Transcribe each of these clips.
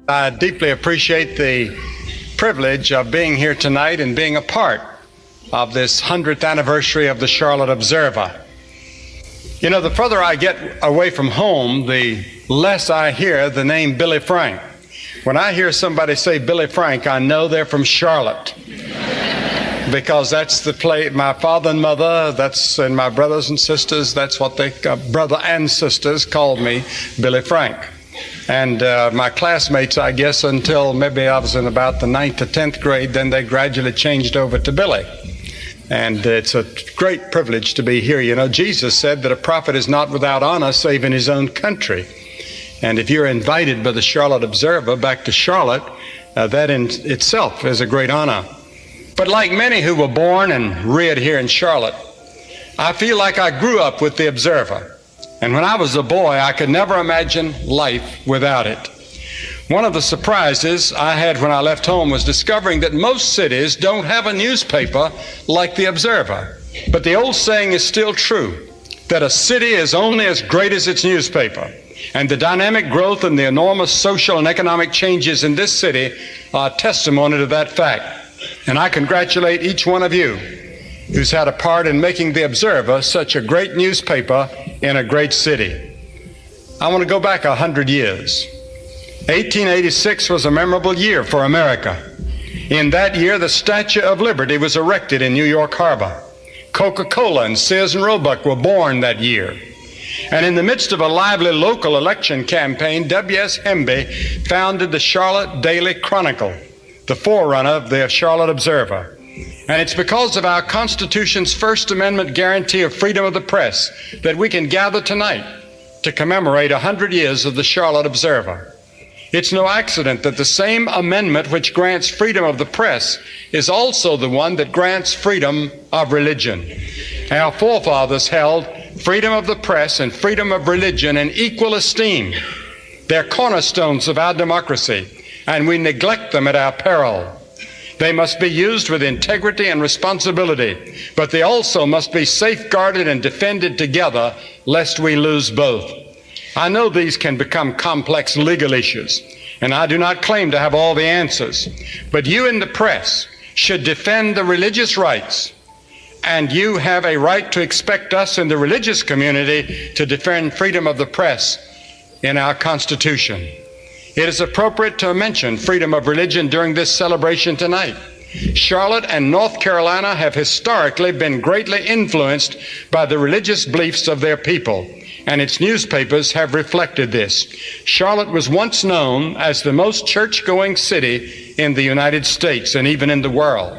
I deeply appreciate the privilege of being here tonight and being a part of this 100th anniversary of the Charlotte Observer. You know, the further I get away from home, the less I hear the name Billy Frank. When I hear somebody say Billy Frank, I know they're from Charlotte. Because that's the place, my father and mother, and my brothers and sisters, that's what they, brother and sisters called me, Billy Frank. And my classmates, I guess, until maybe I was in about the 9th or 10th grade, then they gradually changed over to Billy. And it's a great privilege to be here. You know, Jesus said that a prophet is not without honor save in his own country. And if you're invited by the Charlotte Observer back to Charlotte, that in itself is a great honor. But like many who were born and reared here in Charlotte, I feel like I grew up with the Observer. And when I was a boy, I could never imagine life without it. One of the surprises I had when I left home was discovering that most cities don't have a newspaper like the Observer. But the old saying is still true, that a city is only as great as its newspaper. And the dynamic growth and the enormous social and economic changes in this city are testimony to that fact. And I congratulate each one of you who's had a part in making the Observer such a great newspaper in a great city. I want to go back 100 years. 1886 was a memorable year for America. In that year, the Statue of Liberty was erected in New York Harbor. Coca-Cola and Sears and Roebuck were born that year. And in the midst of a lively local election campaign, W.S. Hemby founded the Charlotte Daily Chronicle, the forerunner of the Charlotte Observer. And it's because of our Constitution's First Amendment guarantee of freedom of the press that we can gather tonight to commemorate 100 years of the Charlotte Observer. It's no accident that the same amendment which grants freedom of the press is also the one that grants freedom of religion. Our forefathers held freedom of the press and freedom of religion in equal esteem. They're cornerstones of our democracy, and we neglect them at our peril. They must be used with integrity and responsibility, but they also must be safeguarded and defended together, lest we lose both. I know these can become complex legal issues, and I do not claim to have all the answers, but you in the press should defend the religious rights, and you have a right to expect us in the religious community to defend freedom of the press in our Constitution. It is appropriate to mention freedom of religion during this celebration tonight. Charlotte and North Carolina have historically been greatly influenced by the religious beliefs of their people, and its newspapers have reflected this. Charlotte was once known as the most church-going city in the United States and even in the world,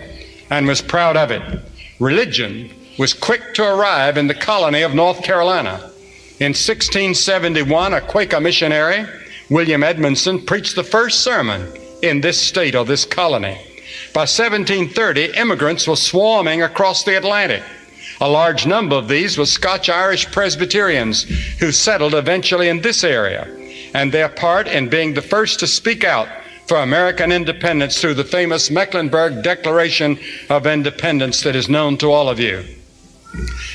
and was proud of it. Religion was quick to arrive in the colony of North Carolina. In 1671, a Quaker missionary, William Edmondson, preached the first sermon in this state or this colony. By 1730, immigrants were swarming across the Atlantic. A large number of these were Scotch-Irish Presbyterians who settled eventually in this area, and their part in being the first to speak out for American independence through the famous Mecklenburg Declaration of Independence that is known to all of you.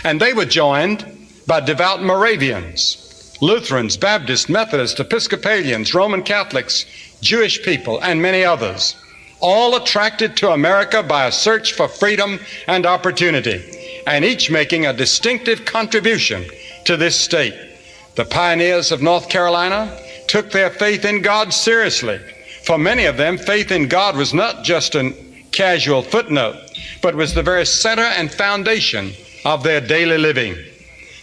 And they were joined by devout Moravians, Lutherans, Baptists, Methodists, Episcopalians, Roman Catholics, Jewish people, and many others, all attracted to America by a search for freedom and opportunity, and each making a distinctive contribution to this state. The pioneers of North Carolina took their faith in God seriously. For many of them, faith in God was not just a casual footnote, but was the very center and foundation of their daily living.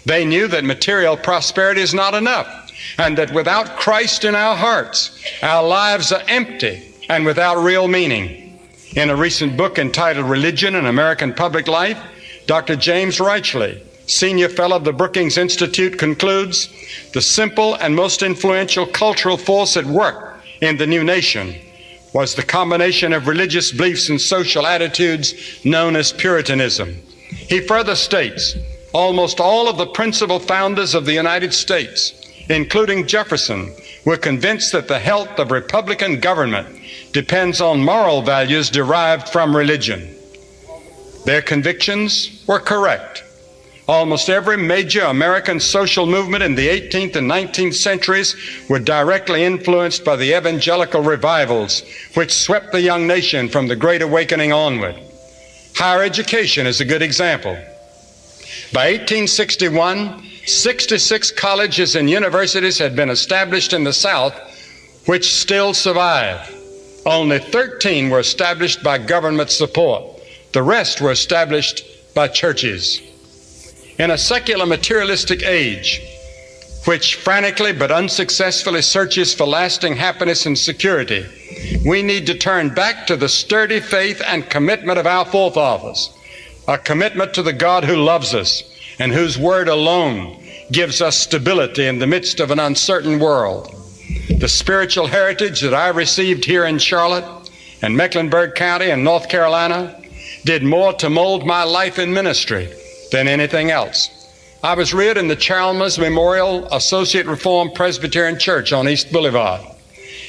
They knew that material prosperity is not enough, and that without Christ in our hearts, our lives are empty and without real meaning. In a recent book entitled Religion and American Public Life, Dr. James Reichley, senior fellow of the Brookings Institute, concludes, the simple and most influential cultural force at work in the new nation was the combination of religious beliefs and social attitudes known as Puritanism. He further states, almost all of the principal founders of the United States, including Jefferson, were convinced that the health of Republican government depends on moral values derived from religion. Their convictions were correct. Almost every major American social movement in the 18th and 19th centuries were directly influenced by the evangelical revivals which swept the young nation from the Great Awakening onward. Higher education is a good example. By 1861, 66 colleges and universities had been established in the South, which still survive. Only 13 were established by government support. The rest were established by churches. In a secular materialistic age, which frantically but unsuccessfully searches for lasting happiness and security, we need to turn back to the sturdy faith and commitment of our forefathers, a commitment to the God who loves us and whose word alone gives us stability in the midst of an uncertain world. The spiritual heritage that I received here in Charlotte and Mecklenburg County and North Carolina did more to mold my life in ministry than anything else. I was reared in the Chalmers Memorial Associate Reformed Presbyterian Church on East Boulevard.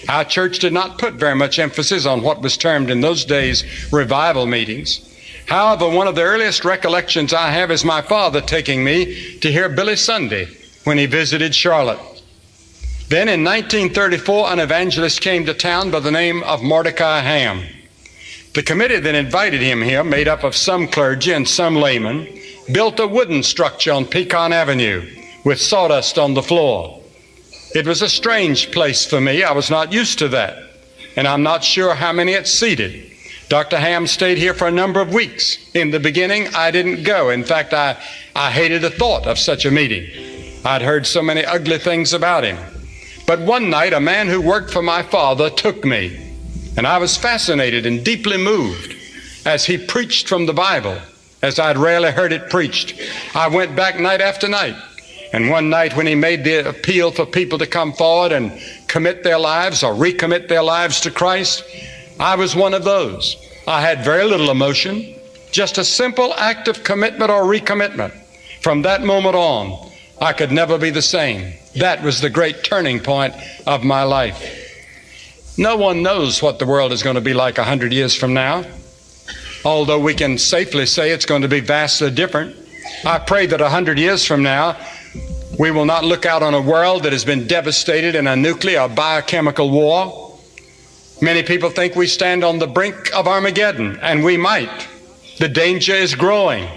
Our church did not put very much emphasis on what was termed in those days revival meetings. However, one of the earliest recollections I have is my father taking me to hear Billy Sunday when he visited Charlotte. Then in 1934, an evangelist came to town by the name of Mordecai Ham. The committee that invited him here, made up of some clergy and some laymen, built a wooden structure on Pecan Avenue with sawdust on the floor. It was a strange place for me. I was not used to that, and I'm not sure how many it seated. Dr. Ham stayed here for a number of weeks. In the beginning, I didn't go. In fact, I hated the thought of such a meeting. I'd heard so many ugly things about him. But one night, a man who worked for my father took me, and I was fascinated and deeply moved as he preached from the Bible, as I'd rarely heard it preached. I went back night after night, and one night when he made the appeal for people to come forward and commit their lives or recommit their lives to Christ, I was one of those. I had very little emotion, just a simple act of commitment or recommitment. From that moment on, I could never be the same. That was the great turning point of my life. No one knows what the world is going to be like 100 years from now, although we can safely say it's going to be vastly different. I pray that 100 years from now, we will not look out on a world that has been devastated in a nuclear or biochemical war. Many people think we stand on the brink of Armageddon, and we might. The danger is growing.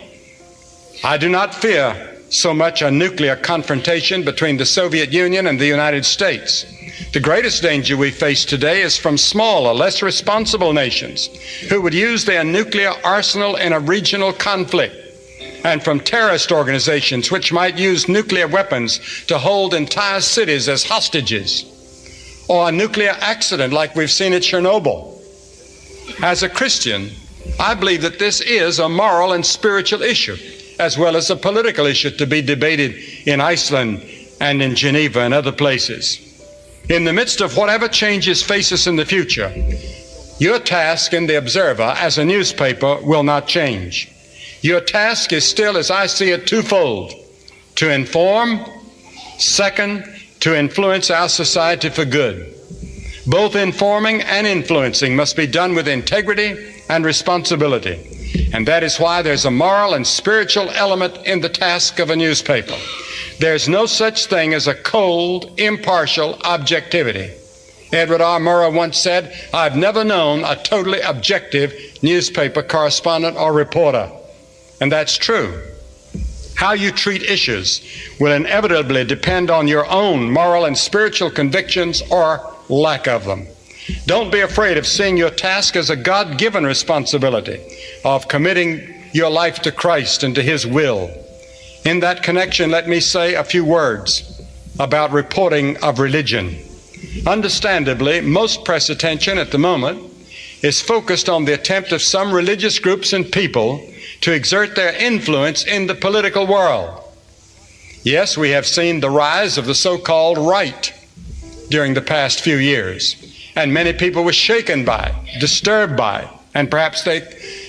I do not fear so much a nuclear confrontation between the Soviet Union and the United States. The greatest danger we face today is from smaller, less responsible nations who would use their nuclear arsenal in a regional conflict, and from terrorist organizations which might use nuclear weapons to hold entire cities as hostages, or a nuclear accident like we've seen at Chernobyl. As a Christian, I believe that this is a moral and spiritual issue, as well as a political issue to be debated in Iceland and in Geneva and other places. In the midst of whatever changes face us in the future, your task in the Observer as a newspaper will not change. Your task is still, as I see it, twofold: to inform, second, to influence our society for good. Both informing and influencing must be done with integrity and responsibility. And that is why there's a moral and spiritual element in the task of a newspaper. There's no such thing as a cold, impartial objectivity. Edward R. Murrow once said, "I've never known a totally objective newspaper correspondent or reporter." And that's true. How you treat issues will inevitably depend on your own moral and spiritual convictions or lack of them. Don't be afraid of seeing your task as a God-given responsibility of committing your life to Christ and to His will. In that connection, let me say a few words about reporting of religion. Understandably, most press attention at the moment is focused on the attempt of some religious groups and people to exert their influence in the political world. Yes, we have seen the rise of the so-called right during the past few years, and many people were shaken by it, disturbed by it, and perhaps they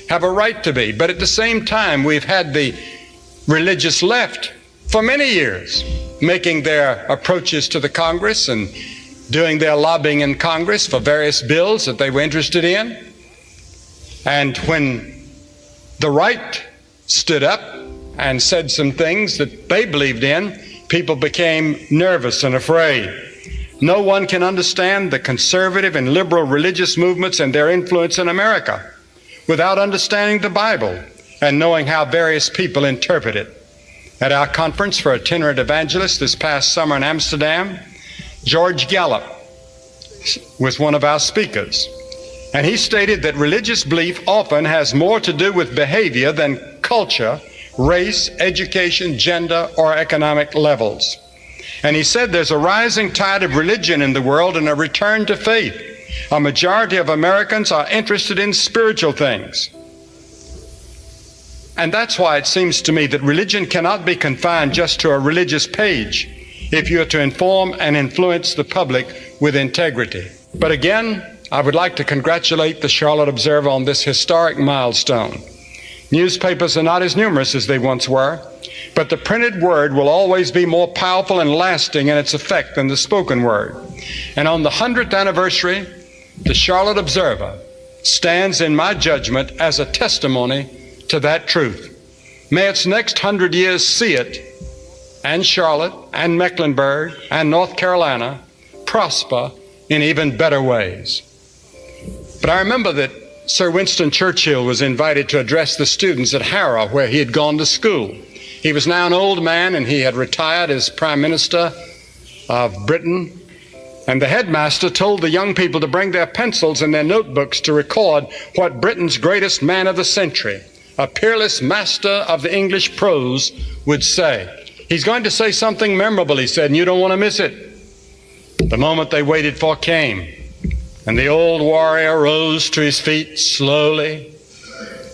have a right to be. But at the same time, we've had the religious left for many years making their approaches to the Congress and doing their lobbying in Congress for various bills that they were interested in. And when the right stood up and said some things that they believed in, people became nervous and afraid. No one can understand the conservative and liberal religious movements and their influence in America without understanding the Bible and knowing how various people interpret it. At our conference for itinerant evangelists this past summer in Amsterdam, George Gallup was one of our speakers. And he stated that religious belief often has more to do with behavior than culture, race, education, gender, or economic levels. And he said there's a rising tide of religion in the world and a return to faith. A majority of Americans are interested in spiritual things. And that's why it seems to me that religion cannot be confined just to a religious page if you are to inform and influence the public with integrity. But again, I would like to congratulate the Charlotte Observer on this historic milestone. Newspapers are not as numerous as they once were, but the printed word will always be more powerful and lasting in its effect than the spoken word. And on the 100th anniversary, the Charlotte Observer stands, in my judgment, as a testimony to that truth. May its next 100 years see it, and Charlotte, and Mecklenburg, and North Carolina prosper in even better ways. But I remember that Sir Winston Churchill was invited to address the students at Harrow, where he had gone to school. He was now an old man, and he had retired as Prime Minister of Britain. And the headmaster told the young people to bring their pencils and their notebooks to record what Britain's greatest man of the century, a peerless master of the English prose, would say. He's going to say something memorable, he said, and you don't want to miss it. The moment they waited for came, and the old warrior rose to his feet slowly,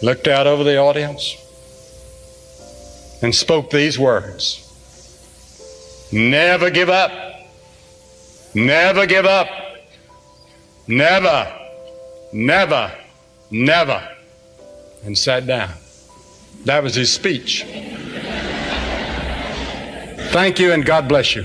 looked out over the audience, and spoke these words: "Never give up. Never give up. Never, never, never." And sat down. That was his speech. Thank you, and God bless you.